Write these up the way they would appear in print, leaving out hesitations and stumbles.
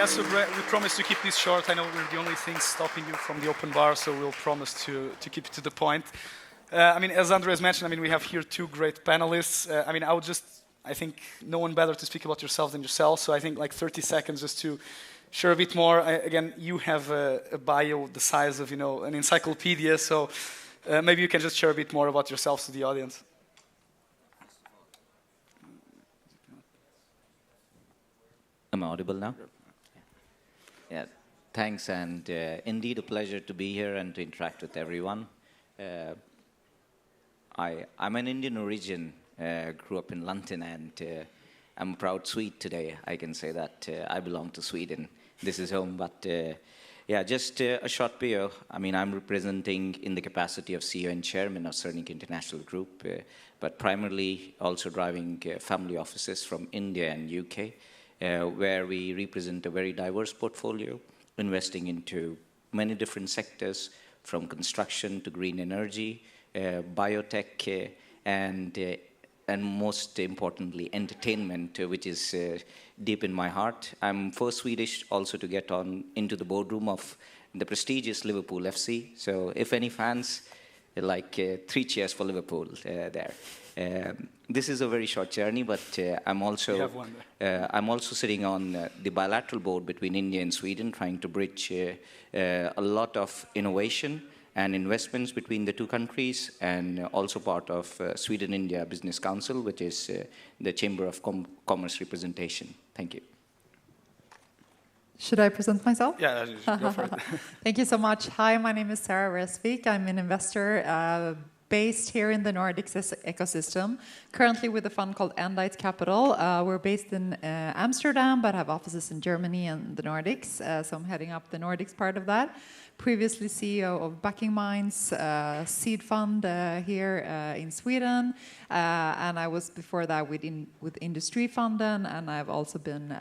Yeah, so we promise to keep this short. I know we're the only thing stopping you from the open bar, so we'll promise to keep it to the point. As Andres mentioned, we have here two great panelists. I think no one better to speak about yourself than yourself, so I think like 30 seconds just to share a bit more. Again, you have a bio the size of, an encyclopedia, so maybe you can just share a bit more about yourselves to the audience. Am I audible now? Yeah, thanks, and indeed a pleasure to be here and to interact with everyone. I'm an Indian origin, grew up in London, and I'm a proud Swede today. I can say that I belong to Sweden. This is home, but just a short bio. I'm representing in the capacity of CEO and Chairman of Serneke International Group, but primarily also driving family offices from India and UK. Where we represent a very diverse portfolio, investing into many different sectors, from construction to green energy, biotech, and most importantly, entertainment, which is deep in my heart. I'm first Swedish also to get on into the boardroom of the prestigious Liverpool FC. So if any fans, like 3 cheers for Liverpool there. This is a very short journey, but I'm also sitting on the bilateral board between India and Sweden, trying to bridge a lot of innovation and investments between the two countries, and also part of Sweden-India Business Council, which is the Chamber of Commerce representation. Thank you. Should I present myself? Yeah, go for it. Thank you so much. Hi, my name is Sara Resvik. I'm an investor based here in the Nordics ecosystem, currently with a fund called Endeit Capital. We're based in Amsterdam, but have offices in Germany and the Nordics, so I'm heading up the Nordics part of that. Previously CEO of Backing Minds seed fund here in Sweden, and I was before that with Industry Fonden, and I've also been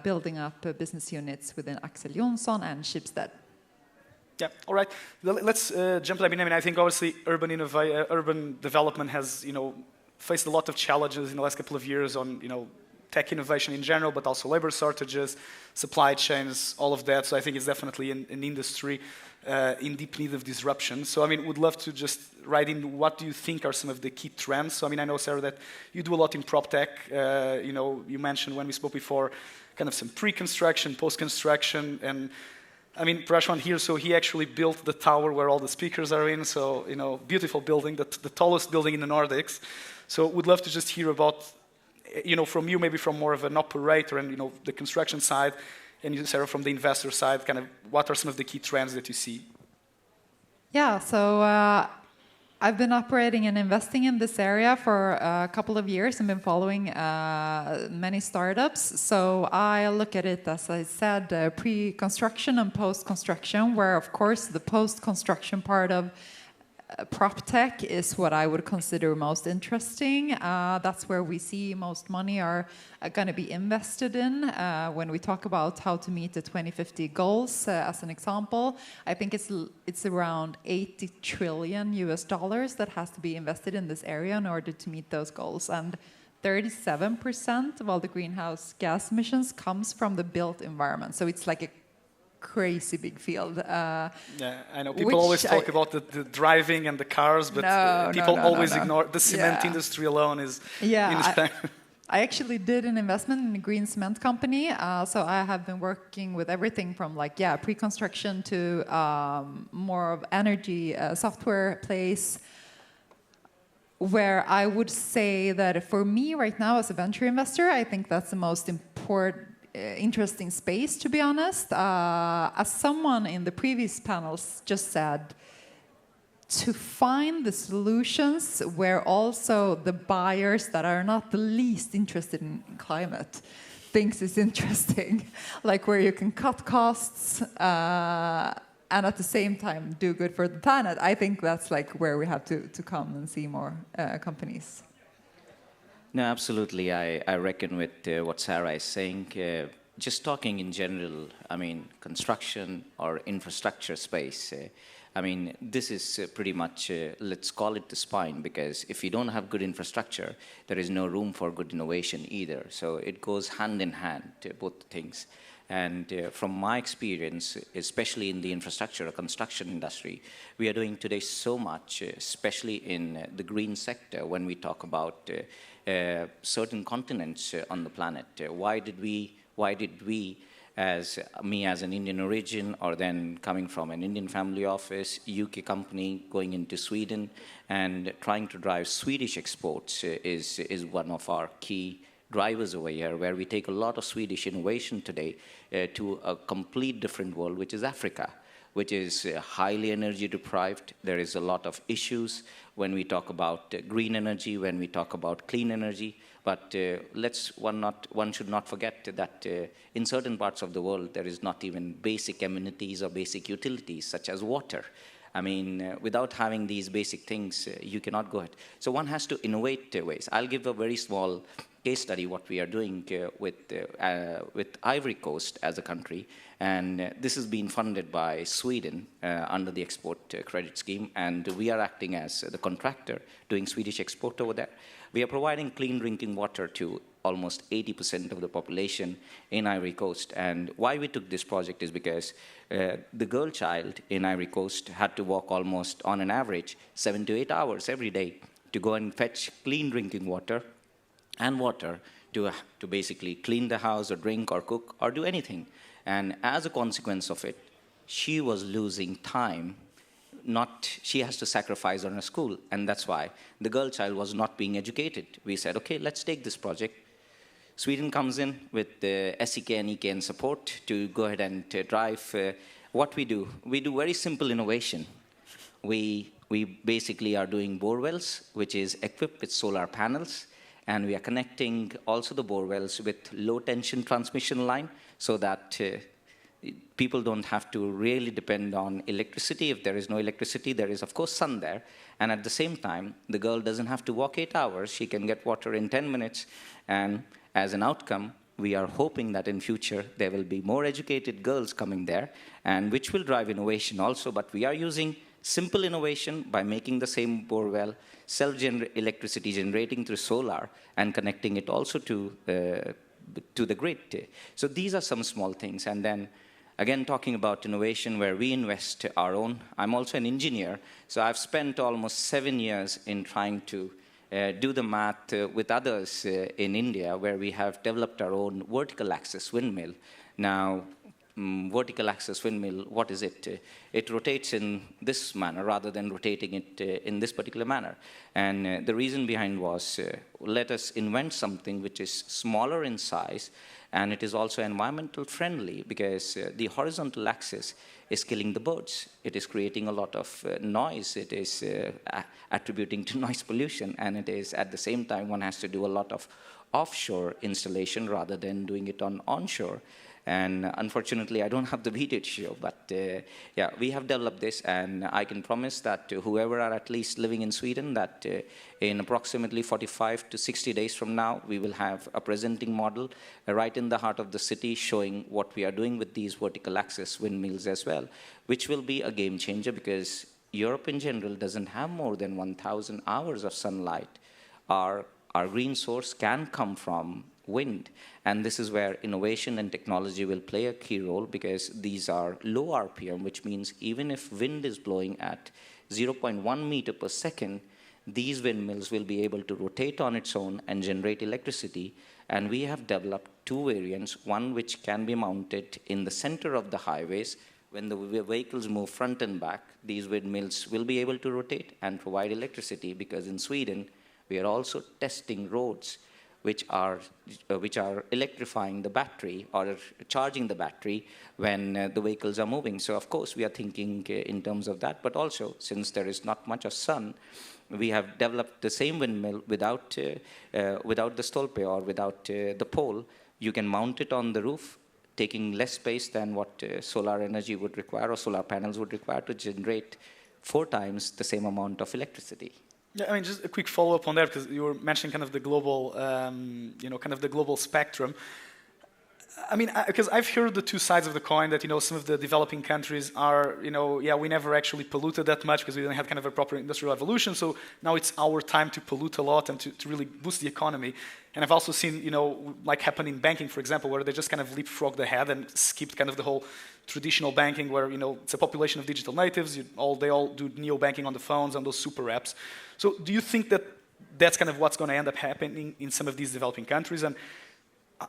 building up business units within Axel Jonsson and Schibsted. Yeah, all right. Let's jump. I think obviously urban development has, faced a lot of challenges in the last couple of years on, tech innovation in general, but also labor shortages, supply chains, all of that. So I think it's definitely an industry in deep need of disruption. So would love to just write in what do you think are some of the key trends. So I know, Sara, that you do a lot in prop tech. You mentioned when we spoke before, kind of some pre-construction, post-construction, and Prashant here, so he actually built the tower where all the speakers are in, so, beautiful building, the tallest building in the Nordics. So would love to just hear about, from you, maybe from more of an operator and, the construction side, and you, Sara, from the investor side, kind of what are some of the key trends that you see? Yeah, so I've been operating and investing in this area for a couple of years and been following many startups. So I look at it, as I said, pre-construction and post-construction, where, of course, the post-construction part of prop tech is what I would consider most interesting. That's where we see most money are going to be invested in when we talk about how to meet the 2050 goals. As an example, I think it's around $80 trillion that has to be invested in this area in order to meet those goals. And 37% of all the greenhouse gas emissions comes from the built environment. So it's like a crazy big field. Yeah, I know. People always talk about the driving and the cars, but people always ignore the cement industry alone is... Yeah, I actually did an investment in a green cement company. So I have been working with everything from pre-construction to more of energy software place, where I would say that for me right now as a venture investor, I think that's the most interesting space, to be honest. As someone in the previous panels just said, to find the solutions where also the buyers that are not the least interested in climate thinks is interesting, like where you can cut costs and at the same time do good for the planet. I think that's where we have to come and see more companies. No, absolutely. I reckon with what Sara is saying. Just talking in general, construction or infrastructure space, I mean, this is pretty much, let's call it the spine, because if you don't have good infrastructure, there is no room for good innovation either. So it goes hand in hand, both things. And from my experience, especially in the infrastructure or construction industry, we are doing today so much, especially in the green sector, when we talk about certain continents on the planet. Why did we, as me as an Indian origin, or then coming from an Indian family office, UK company, going into Sweden and trying to drive Swedish exports is one of our key drivers over here, where we take a lot of Swedish innovation today to a complete different world, which is Africa, which is highly energy deprived. There is a lot of issues when we talk about green energy, when we talk about clean energy. But one should not forget that in certain parts of the world, there is not even basic amenities or basic utilities, such as water. I mean, without having these basic things, you cannot go ahead. So one has to innovate ways. I'll give a very small case study what we are doing with Ivory Coast as a country. And this has been funded by Sweden under the export credit scheme. And we are acting as the contractor doing Swedish export over there. We are providing clean drinking water to almost 80% of the population in Ivory Coast. And why we took this project is because the girl child in Ivory Coast had to walk almost, on an average, 7 to 8 hours every day to go and fetch clean drinking water and water to basically clean the house or drink or cook or do anything. And as a consequence of it, she was losing time. She has to sacrifice on her school, and that's why the girl child was not being educated. We said, okay, let's take this project. Sweden comes in with the SEK and EKN support to go ahead and drive what we do. We do very simple innovation. We basically are doing bore wells, which is equipped with solar panels, and we are connecting also the bore wells with low tension transmission line so that people don't have to really depend on electricity. If there is no electricity, there is, of course, sun there. And at the same time, the girl doesn't have to walk 8 hours. She can get water in 10 minutes. And as an outcome, we are hoping that in future, there will be more educated girls coming there, and which will drive innovation also. But we are using simple innovation by making the same bore well, electricity generating through solar, and connecting it also to the grid. So these are some small things. And then again, talking about innovation where we invest our own. I'm also an engineer, so I've spent almost 7 years in trying to do the math with others in India, where we have developed our own vertical axis windmill. Now, vertical axis windmill, what is it? It rotates in this manner rather than rotating it in this particular manner. And the reason behind was, let us invent something which is smaller in size, and it is also environmental friendly, because the horizontal axis is killing the birds. It is creating a lot of noise. It is attributing to noise pollution, and it is at the same time one has to do a lot of offshore installation rather than doing it on onshore. And unfortunately, I don't have the video to show, but yeah, we have developed this, and I can promise that whoever are at least living in Sweden, that in approximately 45 to 60 days from now, we will have a presenting model right in the heart of the city showing what we are doing with these vertical axis windmills as well, which will be a game changer, because Europe in general doesn't have more than 1,000 hours of sunlight. Our green source can come from wind, and this is where innovation and technology will play a key role, because these are low RPM, which means even if wind is blowing at 0.1 meter per second, these windmills will be able to rotate on its own and generate electricity. And we have developed two variants, one which can be mounted in the center of the highways. When the vehicles move front and back, these windmills will be able to rotate and provide electricity, because in Sweden, we are also testing roads which are electrifying the battery or charging the battery when the vehicles are moving. So of course we are thinking in terms of that, but also since there is not much of sun, we have developed the same windmill without the stolpe or without the pole. You can mount it on the roof, taking less space than what solar energy would require or solar panels would require to generate 4 times the same amount of electricity. Yeah, I mean, just a quick follow-up on that, because you were mentioning kind of the global, kind of the global spectrum. I mean, because I've heard the two sides of the coin that, some of the developing countries are, we never actually polluted that much because we didn't have kind of a proper industrial revolution. So now it's our time to pollute a lot and to really boost the economy. And I've also seen, like happen in banking, for example, where they just kind of leapfrogged ahead and skipped kind of the whole traditional banking where, it's a population of digital natives. They all do neo-banking on the phones, on those super apps. So do you think that that's kind of what's going to end up happening in some of these developing countries? And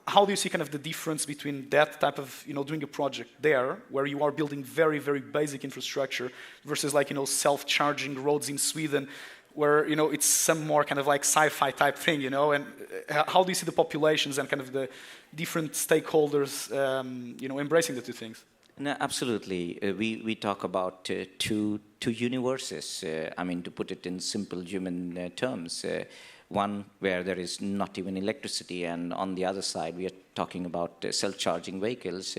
how do you see kind of the difference between that type of, doing a project there, where you are building very, very basic infrastructure, versus like, self-charging roads in Sweden, where, it's some more kind of like sci-fi type thing, and how do you see the populations and kind of the different stakeholders, embracing the two things? No, absolutely. We talk about two universes. I mean, to put it in simple human terms. One where there is not even electricity, and on the other side we are talking about self-charging vehicles.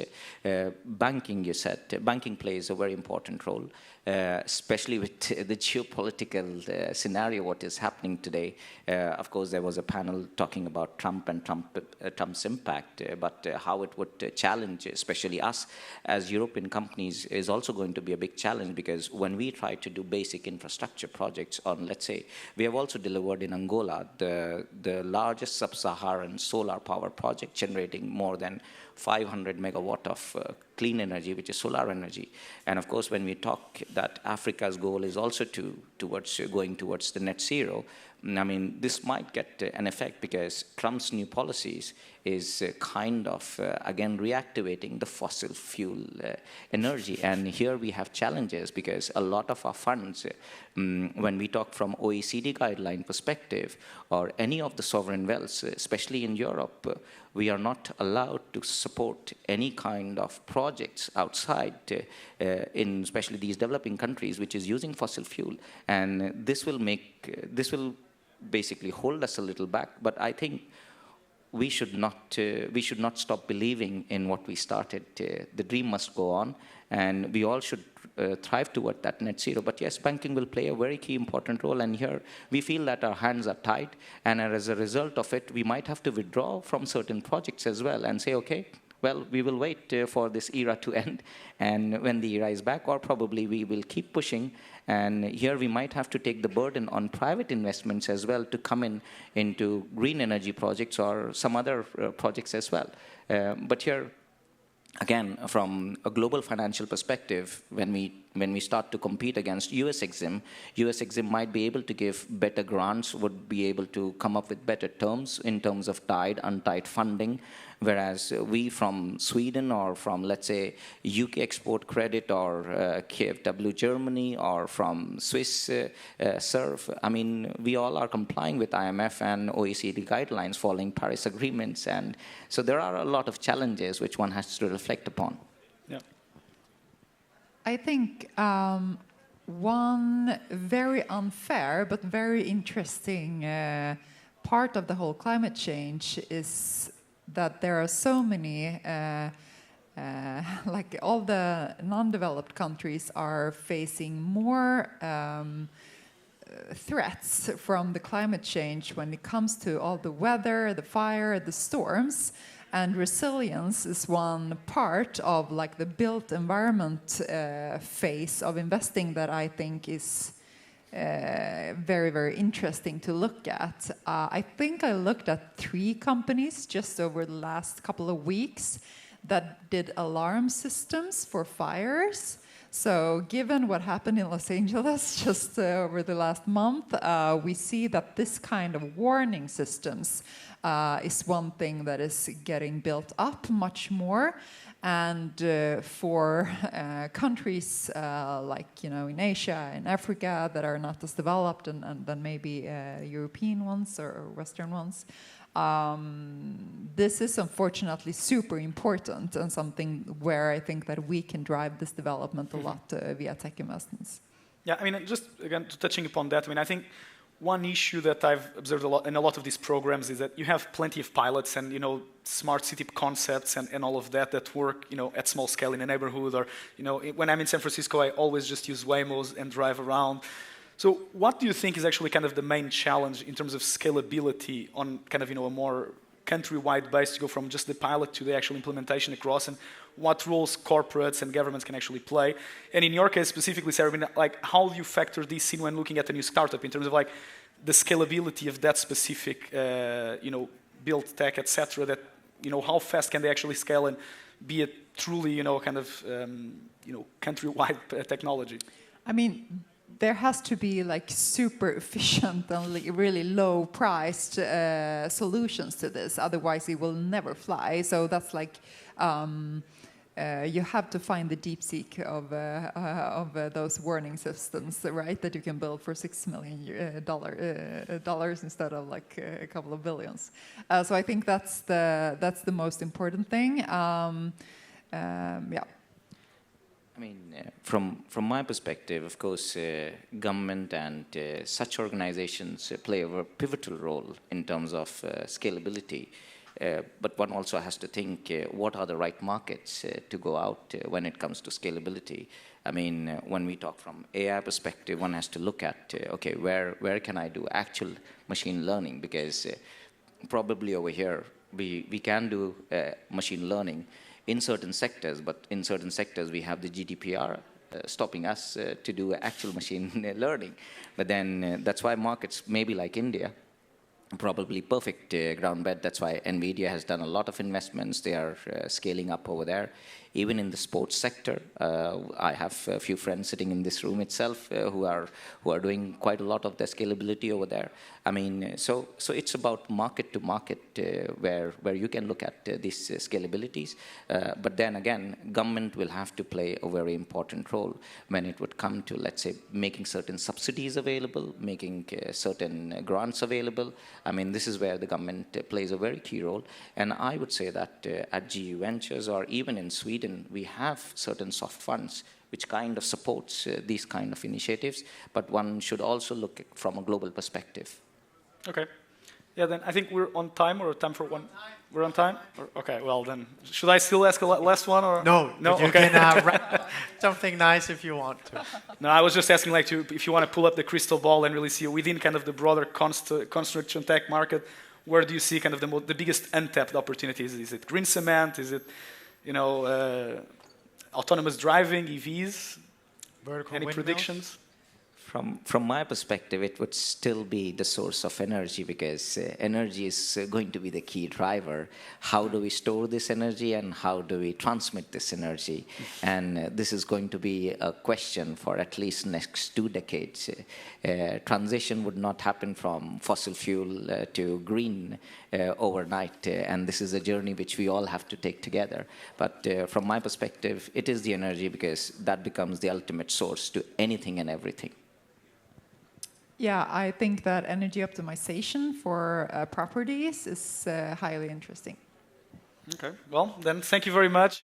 Banking, you said, banking plays a very important role, especially with the geopolitical scenario, what is happening today. Of course, there was a panel talking about Trump and Trump's impact, but how it would challenge, especially us as European companies, is also going to be a big challenge, because when we try to do basic infrastructure projects on, let's say, we have also delivered in Angola the largest sub-Saharan solar power project, generating more than 500 megawatt of clean energy, which is solar energy. And of course, when we talk that Africa's goal is also going towards the net zero, I mean, this might get an effect because Trump's new policies is kind of, again, reactivating the fossil fuel energy. And here we have challenges because a lot of our funds, when we talk from OECD guideline perspective or any of the sovereign wealths, especially in Europe, we are not allowed to support any kind of projects outside in especially these developing countries, which is using fossil fuel. And this will basically hold us a little back. But I think we should not stop believing in what we started. The dream must go on, and we all should thrive toward that net zero. But yes, banking will play a very key important role, and here we feel that our hands are tied, and as a result of it, we might have to withdraw from certain projects as well and say, okay, well, we will wait for this era to end, and when the era is back, or probably we will keep pushing. And here we might have to take the burden on private investments as well to come into green energy projects or some other projects as well. But here, again, from a global financial perspective, when we start to compete against US Exim might be able to give better grants, would be able to come up with better terms in terms of tied, untied funding, whereas we from Sweden or from, let's say, UK Export Credit or KfW Germany or from Swiss SURF, I mean, we all are complying with IMF and OECD guidelines, following Paris agreements, and so there are a lot of challenges which one has to reflect upon. Yeah. I think one very unfair but very interesting part of the whole climate change is that there are so many, like all the non-developed countries are facing more threats from the climate change when it comes to all the weather, the fire, the storms. And resilience is one part of like the built environment phase of investing that I think is very, very interesting to look at. I think I looked at 3 companies just over the last couple of weeks that did alarm systems for fires. So given what happened in Los Angeles just over the last month, we see that this kind of warning systems is one thing that is getting built up much more. And for countries like, in Asia and Africa that are not as developed and than maybe European ones or Western ones, this is unfortunately super important and something where I think that we can drive this development a lot via tech investments. Yeah, I mean, just again, touching upon that, I mean, I think one issue that I've observed a lot in a lot of these programs is that you have plenty of pilots and, smart city concepts and all of that work, at small scale in a neighborhood or, when I'm in San Francisco, I always just use Waymos and drive around. So what do you think is actually kind of the main challenge in terms of scalability on kind of, a more country-wide base to go from just the pilot to the actual implementation across, and what roles corporates and governments can actually play. And in your case specifically, Sarah, I mean, like, how do you factor this in when looking at a new startup in terms of like the scalability of that specific, build tech, etc. That, how fast can they actually scale and be a truly, kind of, countrywide technology? I mean, there has to be like super efficient and really low priced solutions to this. Otherwise, it will never fly. So that's like you have to find the deep seek of those warning systems, right? That you can build for $6 million dollars instead of like a couple of billions. So I think that's the most important thing. Yeah. I mean, from my perspective, of course, government and such organizations play a pivotal role in terms of scalability. But one also has to think, what are the right markets to go out when it comes to scalability? I mean, when we talk from AI perspective, one has to look at, okay, where can I do actual machine learning? Because probably over here, we can do machine learning in certain sectors, but in certain sectors we have the GDPR stopping us to do actual machine learning. But then that's why markets maybe like India, probably perfect ground bed. That's why NVIDIA has done a lot of investments. They are scaling up over there. Even in the sports sector, I have a few friends sitting in this room itself who are doing quite a lot of their scalability over there. I mean, so it's about market to market where you can look at these scalabilities. But then again, government will have to play a very important role when it would come to, let's say, making certain subsidies available, making certain grants available. I mean, this is where the government plays a very key role. And I would say that at GE Ventures or even in Sweden, we have certain soft funds which kind of supports these kind of initiatives, but one should also look from a global perspective. Okay. Yeah, then I think we're on time, or time for one? We're on time? Okay, well then, should I still ask a last one? Or? No, you okay. can something nice if you want to. No, I was just asking, like, if you want to pull up the crystal ball and really see within kind of the broader construction tech market, where do you see kind of the biggest untapped opportunities? Is it green cement? Is it, autonomous driving, EVs? Vertical Any windmills? predictions? From my perspective, it would still be the source of energy, because energy is going to be the key driver. How do we store this energy and how do we transmit this energy? And this is going to be a question for at least next 2 decades. Transition would not happen from fossil fuel to green overnight, and this is a journey which we all have to take together. But from my perspective, it is the energy, because that becomes the ultimate source to anything and everything. Yeah, I think that energy optimization for properties is highly interesting. Okay, well, then thank you very much.